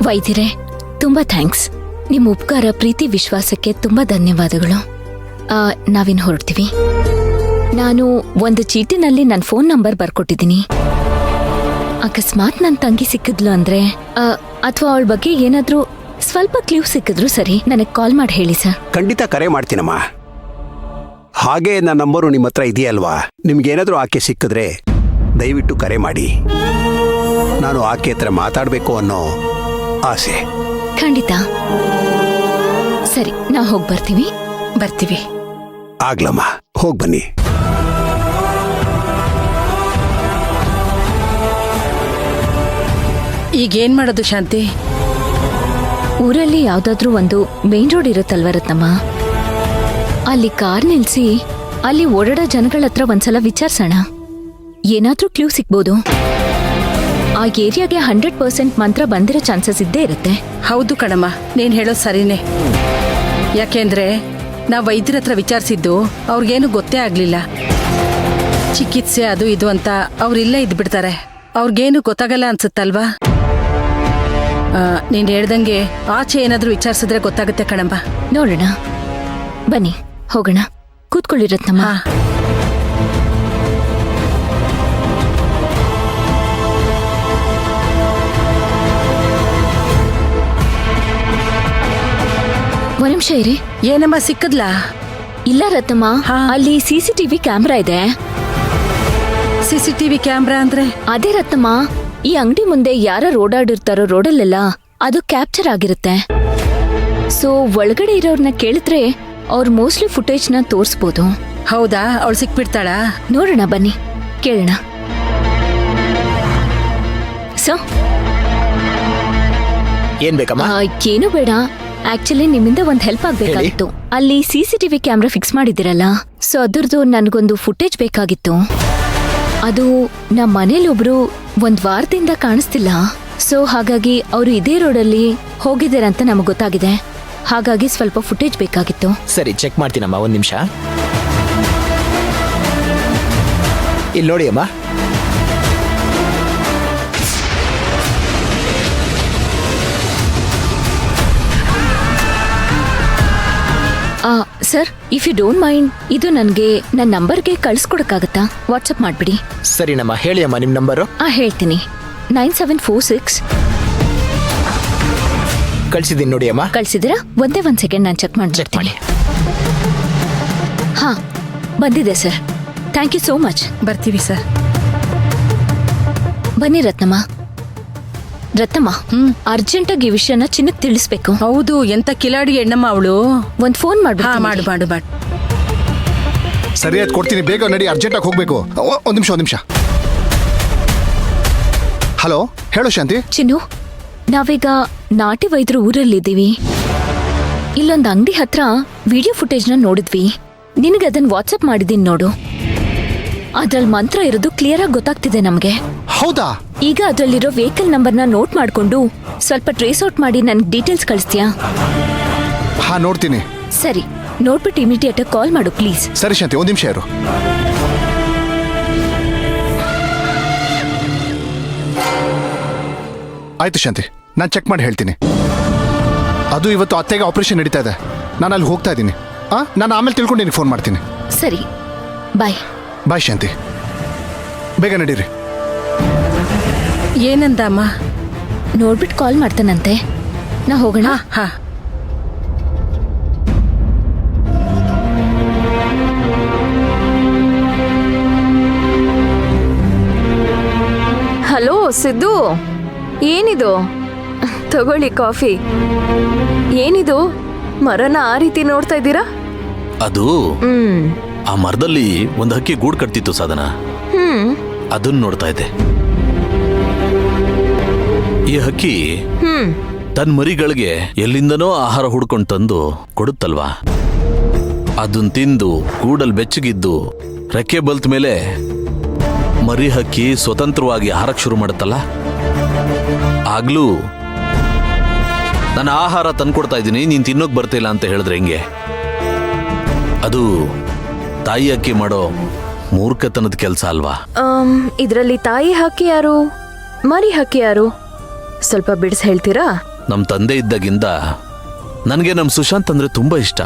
ವೈದ್ಯರೇ, ತುಂಬಾ ಥ್ಯಾಂಕ್ಸ್. ನಿಮ್ಮ ಉಪಕಾರ, ಪ್ರೀತಿ, ವಿಶ್ವಾಸಕ್ಕೆ ತುಂಬಾ ಧನ್ಯವಾದಗಳು. ನಾವಿನ್ ಹೊರಡ್ತೀವಿ. ನಾನು ಒಂದು ಚೀಟಿನಲ್ಲಿ ನನ್ನ ಫೋನ್ ನಂಬರ್ ಬರ್ಕೊಟ್ಟಿದ್ದೀನಿ. ಅಕಸ್ಮಾತ್ ನನ್ನ ತಂಗಿ ಸಿಕ್ಕಿದ್ಲು ಅಂದ್ರೆ ಅಥವಾ ಅವಳ ಬಗ್ಗೆ ಏನಾದ್ರೂ ಸ್ವಲ್ಪ ಕ್ಲೂ ಸಿಕ್ಕಿದ್ರು ಸರಿ, ನನಗೆ ಕಾಲ್ ಮಾಡಿ ಹೇಳಿ ಸರ್. ಖಂಡಿತ ಕರೆ ಮಾಡ್ತೀನಮ್ಮ. ಹಾಗೆ ನನ್ನ ನಂಬರು ನಿಮ್ಮ ಹತ್ರ ಇದೆಯಲ್ವಾ? ನಿಮ್ಗೇನಾದ್ರೂ ಆಕೆ ಸಿಕ್ಕಿದ್ರೆ ದಯವಿಟ್ಟು ಕರೆ ಮಾಡಿ. ನಾನು ಆಕೆ ಹತ್ರ ಮಾತಾಡಬೇಕು ಅನ್ನೋ ಆಸೆ. ಖಂಡಿತ. ಸರಿ, ನಾವು ಹೋಗಿ ಬರ್ತೀವಿ. ಆಗ್ಲಮ್ಮ, ಹೋಗಿ ಬನ್ನಿ. ಈಗೇನ್ ಮಾಡೋದು ಶಾಂತಿ? ಊರಲ್ಲಿ ಯಾವ್ದಾದ್ರೂ ಒಂದು ಮೇನ್ ರೋಡ್ ಇರುತ್ತಲ್ವ ರತ್ನಮ್ಮ, ಅಲ್ಲಿ ಕಾರ್ ನಿಲ್ಸಿ ಅಲ್ಲಿ ಓಡಾಡೋ ಜನಗಳ ಹತ್ರ ಒಂದ್ಸಲ ವಿಚಾರಿಸೋಣ. ಏನಾದ್ರೂ ಕ್ಲೂ ಸಿಗ್ಬೋದು. ಆ ಏರಿಯಾಗೆ 100% ಮಂತ್ರ ಬಂದಿರೋ ಚಾನ್ಸಸ್ ಇದ್ದೇ ಇರುತ್ತೆ. ಹೌದು ಕಣಮ್ಮ, ನೀನ್ ಹೇಳೋದು ಸರಿನೇ. ಯಾಕೆಂದ್ರೆ ನಾವು ವೈದ್ಯರ ಹತ್ರ ವಿಚಾರಿಸಿದ್ದು ಅವ್ರಿಗೇನು ಗೊತ್ತೇ ಆಗ್ಲಿಲ್ಲ. ಚಿಕಿತ್ಸೆ ಅದು ಇದು ಅಂತ ಅವ್ರಿಲ್ಲೇ ಇದ್ಬಿಡ್ತಾರೆ. ಅವ್ರಿಗೇನು ಗೊತ್ತಾಗಲ್ಲ ಅನ್ಸುತ್ತಲ್ವಾ? ನೀನ್ ಹೇಳ್ದಂಗೆ ಆಚೆ ಏನಾದ್ರೂ ವಿಚಾರಿಸಿದ್ರೆ ಗೊತ್ತಾಗುತ್ತೆ ಕಣಮ್ಮ. ನೋಡೋಣ, ಬನ್ನಿ ಹೋಗೋಣ. ಕೂತ್ಕೊಳ್ಳಿ ರತ್ನಮ್ಮ. ಒಂದ್ ನಿಮಿಷ ಇರಿ. ಏನಮ್ಮ, ಸಿಕ್ಕದ್ಲಾ? ಇಲ್ಲ ರತ್ನಮ್ಮ, ಅಲ್ಲಿ CCTV ಕ್ಯಾಮ್ರಾ ಇದೆ. CCTV ಕ್ಯಾಮ್ರಾ ಅಂದ್ರೆ? ಅದೇ ರತ್ನಮ್ಮ, ಈ ಅಂಗಡಿ ಮುಂದೆ ಯಾರು ಓಡಾಡಿರ್ತಾರೋ ರೋಡಲ್ಲೆಲ್ಲ ಅದು ಕ್ಯಾಪ್ಚರ್ ಆಗಿರುತ್ತೆ. ಸೊ ಒಳಗಡೆ ಇರೋರ್ನ ಕೇಳಿದ್ರೆ ಅವ್ರು ಮೋಸ್ಟ್ಲಿ ಫುಟೇಜ್ನ ತೋರಿಸ್ಬೋದು. ಹೌದಾ? ಅವಳು ಸಿಕ್ಬಿಡ್ತಾಳಾ? ನೋಡೋಣ, ಬನ್ನಿ ಕೇಳೋಣ. ಸೊ ಏನ್ ಬೇಕಮ್ಮ? ಏನು ಬೇಡ, ಆಕ್ಚುಲಿ ನಿಮ್ಮಿಂದ ಒಂದ್ ಹೆಲ್ಪ್ ಆಗ್ಬೇಕಾಗಿತ್ತು. ಅಲ್ಲಿ CCTV ಕ್ಯಾಮ್ರಾ ಫಿಕ್ಸ್ ಮಾಡಿದಿರಲ್ಲ, ಸೊ ಅದ್ರದ್ದು ನನ್ಗೊಂದು ಫುಟೇಜ್ ಬೇಕಾಗಿತ್ತು. ಅದು ನಮ್ಮ ಮನೇಲೊಬ್ರು ಒಂದ್ ವಾರದಿಂದ ಕಾಣಿಸ್ತಿಲ್ಲ. ಸೊ ಹಾಗಾಗಿ ಅವರು ಇದೇ ರೋಡಲ್ಲಿ ಹೋಗಿದ್ದಾರಂತ ನಮಗ್ ಗೊತ್ತಾಗಿದೆ. ಹಾಗಾಗಿ ಸ್ವಲ್ಪ ಫುಟೇಜ್ ಬೇಕಾಗಿತ್ತು. ಸರಿ, ಚೆಕ್ ಮಾಡ್ತೀನಮ್ಮ, ಒಂದ್ ನಿಮಿಷ. ಇಲ್ಲಿ ನೋಡಿ ಅಮ್ಮ. Sir, if you don't mind, ಇದು ನನಗೆ ನನ್ನ ನಂಬರ್ಗೆ ಕಳಿಸ್ಕೊಡಕ್ಕಾಗತ್ತಾ? ವಾಟ್ಸಪ್ ಮಾಡ್ಬಿಡಿ. ಸರಿನಮ್ಮ, ಹೇಳಿ ಅಮ್ಮ ನಿಮ್ ನಂಬರು. ಹೇಳ್ತೀನಿ. 9746. ಕಳ್ಸಿದ್ದೀನಿ ನೋಡಿ ಅಮ್ಮ. ಕಳ್ಸಿದಿರಾ? ಒಂದೇ ಒಂದ್ ಸೆಕೆಂಡ್, ನಾನು ಚೆಕ್ ಮಾಡಿ. ಹಾ, ಬಂದಿದೆ sir. Thank you so much. ಬರ್ತೀವಿ ಸರ್. ಬನ್ನಿ ರತ್ನಮ್ಮ. ಅರ್ಜೆಂಟಾಗಿ ಈ ವಿಷಯನ ಚಿನ್ನಕ್ಕೆ ತಿಳಿಸ್ಬೇಕು. ಹೌದು, ಎಂತ ಕಿಲಾಡಿ ಹೆಣ್ಣಮ್ಮ ಅವಳು. ಒಂದ್ ಫೋನ್ ಮಾಡು. ಸರಿ ಆಯ್ತು, ಕೊಡ್ತೀನಿ. ಬೇಗ ನಡಿ, ಅರ್ಜೆಂಟಾಗಿ ಹೋಗ್ಬೇಕು. ಒಂದ್ ನಿಮಿಷ. ಹಲೋ, ಹೇಳು ಶಾಂತಿ. ಚಿನ್ನು, ನಾವೀಗ ನಾಟಿ ವೈದ್ಯರು ಊರಲ್ಲಿದ್ದೀವಿ. ಇಲ್ಲೊಂದು ಅಂಗಡಿ ಹತ್ರ ವಿಡಿಯೋ ಫುಟೇಜ್ನ ನೋಡಿದ್ವಿ. ನಿನಗೆ ಅದನ್ನ ವಾಟ್ಸಪ್ ಮಾಡಿದೀನಿ ನೋಡು. ಅದ್ರಲ್ಲಿ ಮಂತ್ರ ಇರೋದು ಕ್ಲಿಯರ್ ಆಗಿ ಗೊತ್ತಾಗ್ತಿದೆ ನಮ್ಗೆ. ಹೌದಾ? ಈಗ ಅದ್ರಲ್ಲಿರೋ ವೆಹಿಕಲ್ ನಂಬರ್ನ ನೋಟ್ ಮಾಡ್ಕೊಂಡು ಸ್ವಲ್ಪ ಟ್ರೇಸ್ ಔಟ್ ಮಾಡಿ ನನ್ಗೆ ಡೀಟೇಲ್ಸ್ ಕಳಿಸ್ತೀಯಾ? ಹಾ, ನೋಡ್ತೀನಿ. ಸರಿ, ನೋಡ್ಬಿಟ್ಟು ಇಮಿಡಿಯೇಟ್ ಕಾಲ್ ಮಾಡು ಪ್ಲೀಸ್. ಸರಿ ಶಾಂತಿ, ಒಂದ್ ನಿಮಿಷ ಇರು. ಆಯ್ತು ಶಾಂತಿ, ನಾನು ಚೆಕ್ ಮಾಡಿ ಹೇಳ್ತೀನಿ. ಅದು ಇವತ್ತು ಅತ್ತೆಗೆ ಆಪರೇಷನ್ ನಡೀತಾ ಇದೆ. ನಾನು ಅಲ್ಲಿ ಹೋಗ್ತಾ ಇದ್ದೀನಿ. ನಾನು ಆಮೇಲೆ ತಿಳ್ಕೊಂಡು ನಿನಗೆ ಫೋನ್ ಮಾಡ್ತೀನಿ. ಸರಿ, ಬಾಯ್. ಬಾಯ್ ಶಾಂತಿ, ಬೇಗ ನಡೀರಿ. ಏನಂದ ಅಮ್ಮ? ನೋಡ್ಬಿಟ್ಟು ಕಾಲ್ ಮಾಡ್ತಾನಂತೆ. ನಾ ಹೋಗೋಣ. ಹಾ. ಹಲೋ ಸಿದ್ದು, ಏನಿದು? ತಗೊಳ್ಳಿ ಕಾಫಿ. ಏನಿದು, ಮರನ ಆ ರೀತಿ ನೋಡ್ತಾ ಇದ್ದೀರಾ? ಅದು ಆ ಮರದಲ್ಲಿ ಒಂದು ಹಕ್ಕಿ ಗೂಡು ಕಟ್ತಿತ್ತು ಸಾಧನ, ಅದನ್ನ ನೋಡ್ತಾ ಇದ್ದೆ. ಈ ಹಕ್ಕಿ ತನ್ನ ಮರಿಗಳಿಗೆ ಎಲ್ಲಿಂದನೋ ಆಹಾರ ಹುಡ್ಕೊಂಡು ತಂದು ಕೊಡುತ್ತಲ್ವಾ, ಅದನ್ನ ತಿಂದು ಗೂಡಲ್ಲಿ ಬೆಚ್ಚಗಿದ್ದು ರೆಕ್ಕೆ ಬಲ್ತ ಮೇಲೆ ಮರಿ ಹಕ್ಕಿ ಸ್ವತಂತ್ರವಾಗಿ ಆಹಾರಕ್ಕೆ ಶುರು ಮಾಡುತ್ತಲ್ಲ, ಆಗ್ಲೂ ನಾನು ಆಹಾರ ತಂದ್ಕೊಡ್ತಾ ಇದ್ದೀನಿ, ನೀನ್ ತಿನ್ನೋಕ್ ಬರ್ತಿಲ್ಲ ಅಂತ ಹೇಳಿದ್ರೆ ಹೆಂಗೆ? ಅದು ತಾಯಿ ಹಕ್ಕಿ ಮಾಡೋ ಮೂರ್ಖತನದ ಕೆಲಸ ಅಲ್ವಾ? ಇದರಲ್ಲಿ ತಾಯಿ ಹಕ್ಕಿ ಯಾರು, ಮರಿ ಹಕ್ಕಿ ಯಾರು? ಸ್ವಲ್ಪ ಬಿಡಿಸಿ ಹೇಳ್ತೀರಾ? ನಮ್ಮ ತಂದೆ ಇದ್ದಾಗಿಂದ ನನಗೆ ನಮ್ಮ ಸುಶಾಂತ್ ಅಂದ್ರೆ ತುಂಬಾ ಇಷ್ಟ.